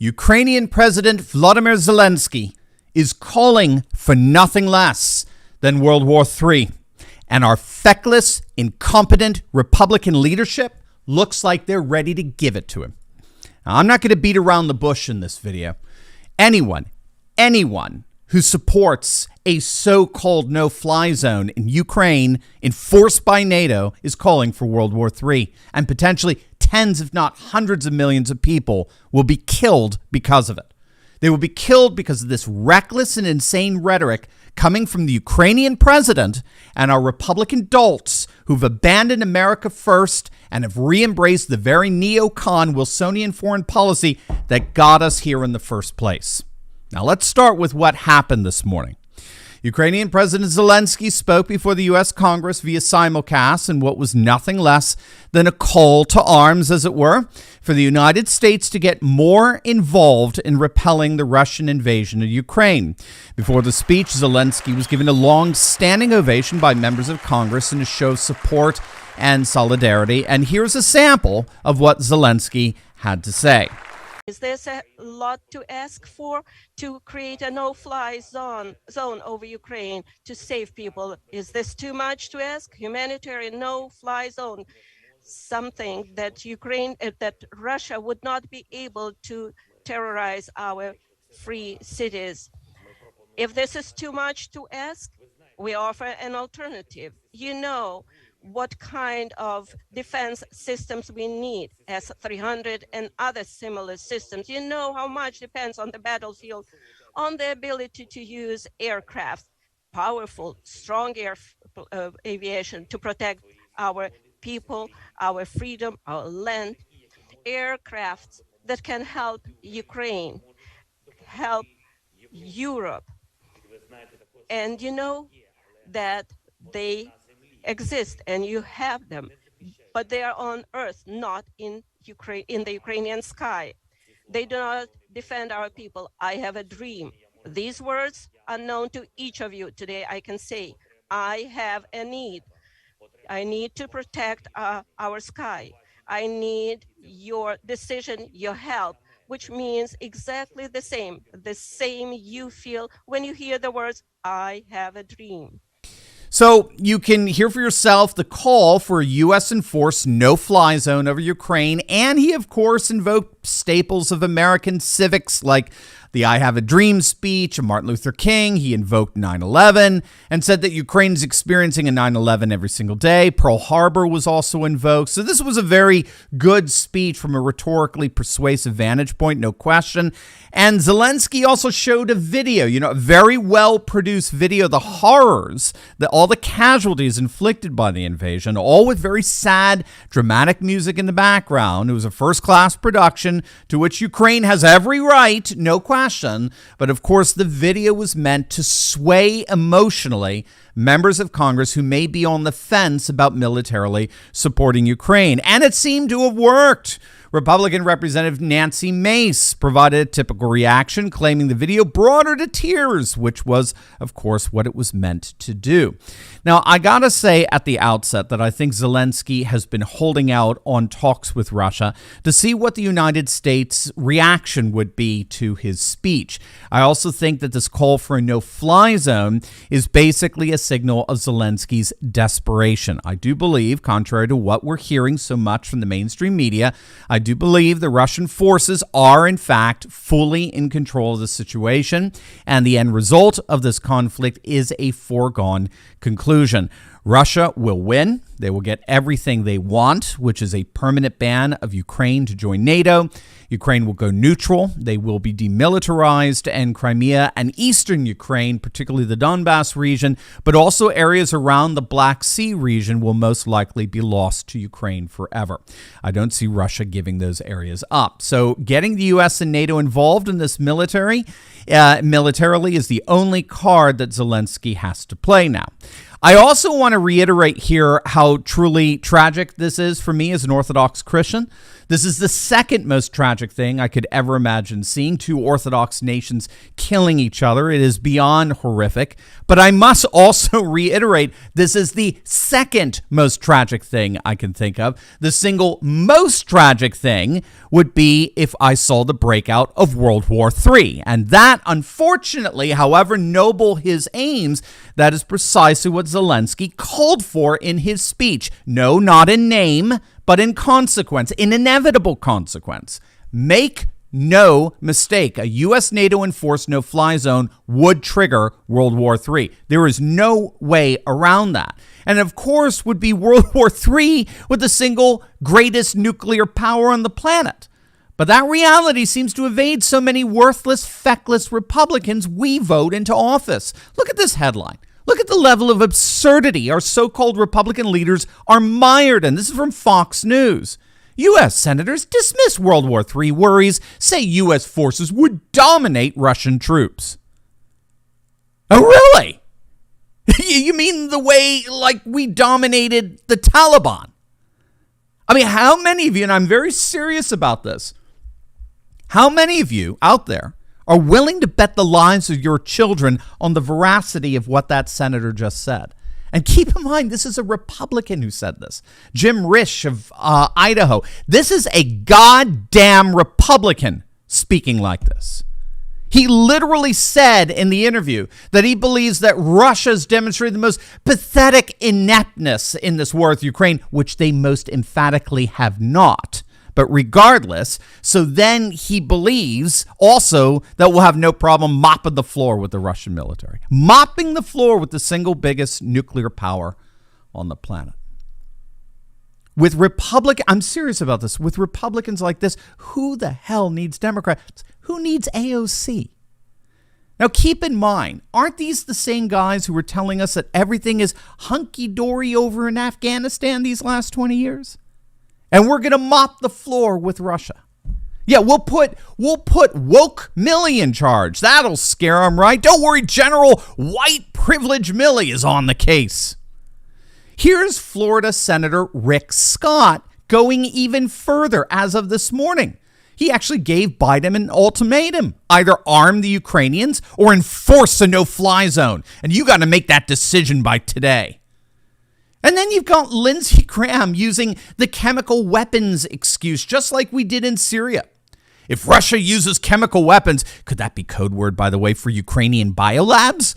Ukrainian President Volodymyr Zelenskyy is calling for nothing less than World War III. And our feckless, incompetent Republican leadership looks like they're ready to give it to him. Now, I'm not going to beat around the bush in this video. Anyone who supports a so-called no-fly zone in Ukraine enforced by NATO is calling for World War III, and potentially tens, if not hundreds of millions of people will be killed because of it. They will be killed because of this reckless and insane rhetoric coming from the Ukrainian president and our Republican dolts who've abandoned America first and have re-embraced the very neocon Wilsonian foreign policy that got us here in the first place. Now let's start with what happened this morning. Ukrainian President Zelenskyy spoke before the U.S. Congress via simulcast in what was nothing less than a call to arms, as it were, for the United States to get more involved in repelling the Russian invasion of Ukraine. Before the speech, Zelenskyy was given a long-standing ovation by members of Congress in a show of support and solidarity. And here's a sample of what Zelenskyy had to say. Is this a lot to ask for, to create a no-fly zone over Ukraine to save people? Is this too much to ask? Humanitarian no-fly zone, something that that Russia would not be able to terrorize our free cities. If this is too much to ask, we offer an alternative. You know what kind of defense systems we need, S-300 and other similar systems. You know how much depends on the battlefield, on the ability to use aircraft, powerful, strong aviation to protect our people, our freedom, our land, aircraft that can help Ukraine, help Europe. And you know that they exist and you have them, but they are on earth, not in Ukraine, in the Ukrainian sky. They do not defend our people. I have a dream. These words are known to each of you. Today I can say, I have a need. I need to protect our sky. I need your decision, your help, which means exactly the same you feel when you hear the words, I have a dream. So you can hear for yourself the call for a U.S.-enforced no-fly zone over Ukraine, and he, of course, invoked staples of American civics like the I Have a Dream speech of Martin Luther King. He invoked 9/11 and said that Ukraine is experiencing a 9/11 every single day. Pearl Harbor was also invoked. So this was a very good speech from a rhetorically persuasive vantage point, no question. And Zelenskyy also showed a video, a very well-produced video, the horrors, all the casualties inflicted by the invasion, all with very sad, dramatic music in the background. It was a first-class production to which Ukraine has every right, no question. But of course, the video was meant to sway emotionally members of Congress who may be on the fence about militarily supporting Ukraine. And it seemed to have worked. Republican Representative Nancy Mace provided a typical reaction, claiming the video brought her to tears, which was, of course, what it was meant to do. Now, I gotta say at the outset that I think Zelenskyy has been holding out on talks with Russia to see what the United States' reaction would be to his speech. I also think that this call for a no-fly zone is basically a signal of Zelenskyy's desperation. I do believe, contrary to what we're hearing so much from the mainstream media, I do believe the Russian forces are, in fact, fully in control of the situation, and the end result of this conflict is a foregone conclusion. Russia will win. They will get everything they want, which is a permanent ban of Ukraine to join NATO. Ukraine will go neutral. They will be demilitarized, and Crimea and eastern Ukraine, particularly the Donbass region, but also areas around the Black Sea region, will most likely be lost to Ukraine forever. I don't see Russia giving those areas up. So getting the U.S. and NATO involved in this militarily is the only card that Zelenskyy has to play now. I also want to reiterate here how truly tragic this is for me as an Orthodox Christian, This is the second most tragic thing I could ever imagine seeing, two Orthodox nations killing each other. It is beyond horrific. But I must also reiterate, this is the second most tragic thing I can think of. The single most tragic thing would be if I saw the breakout of World War III. And that, unfortunately, however noble his aims, that is precisely what Zelenskyy called for in his speech. No, not in name, but in consequence, in inevitable consequence. Make no mistake, a U.S. NATO enforced no-fly zone would trigger World War III. There is no way around that. And of course would be World War III with the single greatest nuclear power on the planet. But that reality seems to evade so many worthless, feckless Republicans we vote into office. Look at this headline. Look at the level of absurdity our so-called Republican leaders are mired in. This is from Fox News. U.S. senators dismiss World War III worries, say U.S. forces would dominate Russian troops. Oh, really? You mean the way, like, we dominated the Taliban? I mean, how many of you, and I'm very serious about this, how many of you out there are willing to bet the lives of your children on the veracity of what that senator just said? And keep in mind, this is a Republican who said this. Jim Risch of Idaho. This is a goddamn Republican speaking like this. He literally said in the interview that he believes that Russia's demonstrated the most pathetic ineptness in this war with Ukraine, which they most emphatically have not. But regardless, so then he believes also that we'll have no problem mopping the floor with the Russian military. Mopping the floor with the single biggest nuclear power on the planet. With I'm serious about this. With Republicans like this, who the hell needs Democrats? Who needs AOC? Now, keep in mind, aren't these the same guys who were telling us that everything is hunky-dory over in Afghanistan these last 20 years? And we're going to mop the floor with Russia. Yeah, we'll put woke Millie in charge. That'll scare them, right? Don't worry, General White Privilege Millie is on the case. Here's Florida Senator Rick Scott going even further as of this morning. He actually gave Biden an ultimatum. Either arm the Ukrainians or enforce a no-fly zone. And you got to make that decision by today. And then you've got Lindsey Graham using the chemical weapons excuse, just like we did in Syria. If Russia uses chemical weapons, could that be code word, by the way, for Ukrainian biolabs?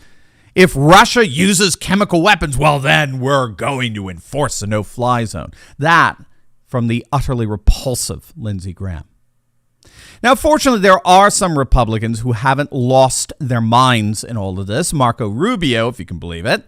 If Russia uses chemical weapons, well, then we're going to enforce a no-fly zone. That from the utterly repulsive Lindsey Graham. Now, fortunately, there are some Republicans who haven't lost their minds in all of this. Marco Rubio, if you can believe it,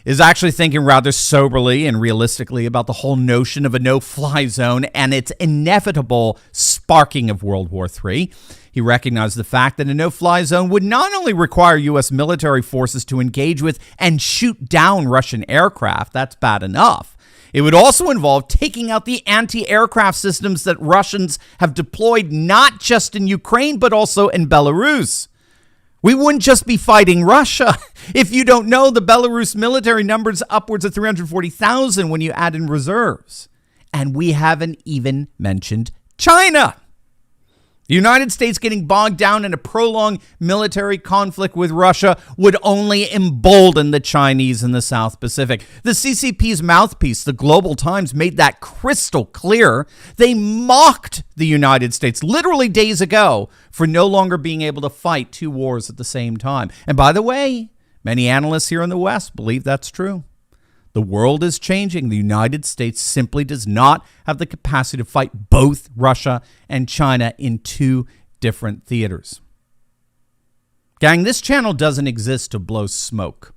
is actually thinking rather soberly and realistically about the whole notion of a no-fly zone and its inevitable sparking of World War III. He recognized the fact that a no-fly zone would not only require U.S. military forces to engage with and shoot down Russian aircraft, that's bad enough. It would also involve taking out the anti-aircraft systems that Russians have deployed not just in Ukraine, but also in Belarus. We wouldn't just be fighting Russia. If you don't know, the Belarus military numbers upwards of 340,000 when you add in reserves. And we haven't even mentioned China. The United States getting bogged down in a prolonged military conflict with Russia would only embolden the Chinese in the South Pacific. The CCP's mouthpiece, the Global Times, made that crystal clear. They mocked the United States literally days ago for no longer being able to fight two wars at the same time. And by the way, many analysts here in the West believe that's true. The world is changing. The United States simply does not have the capacity to fight both Russia and China in two different theaters. Gang, this channel doesn't exist to blow smoke.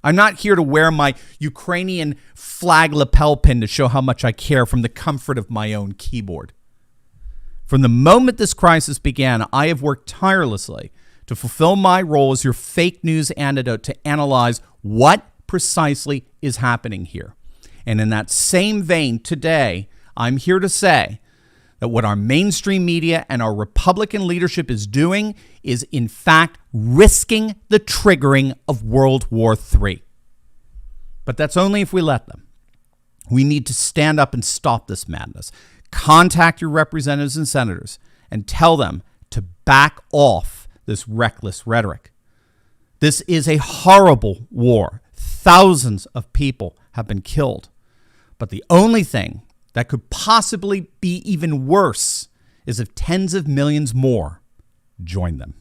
I'm not here to wear my Ukrainian flag lapel pin to show how much I care from the comfort of my own keyboard. From the moment this crisis began, I have worked tirelessly to fulfill my role as your fake news antidote to analyze what precisely is happening here. And in that same vein, today, I'm here to say that what our mainstream media and our Republican leadership is doing is, in fact, risking the triggering of World War III. But that's only if we let them. We need to stand up and stop this madness. contact your representatives and senators and tell them to back off this reckless rhetoric. This is a horrible war. Thousands of people have been killed. But the only thing that could possibly be even worse is if tens of millions more join them.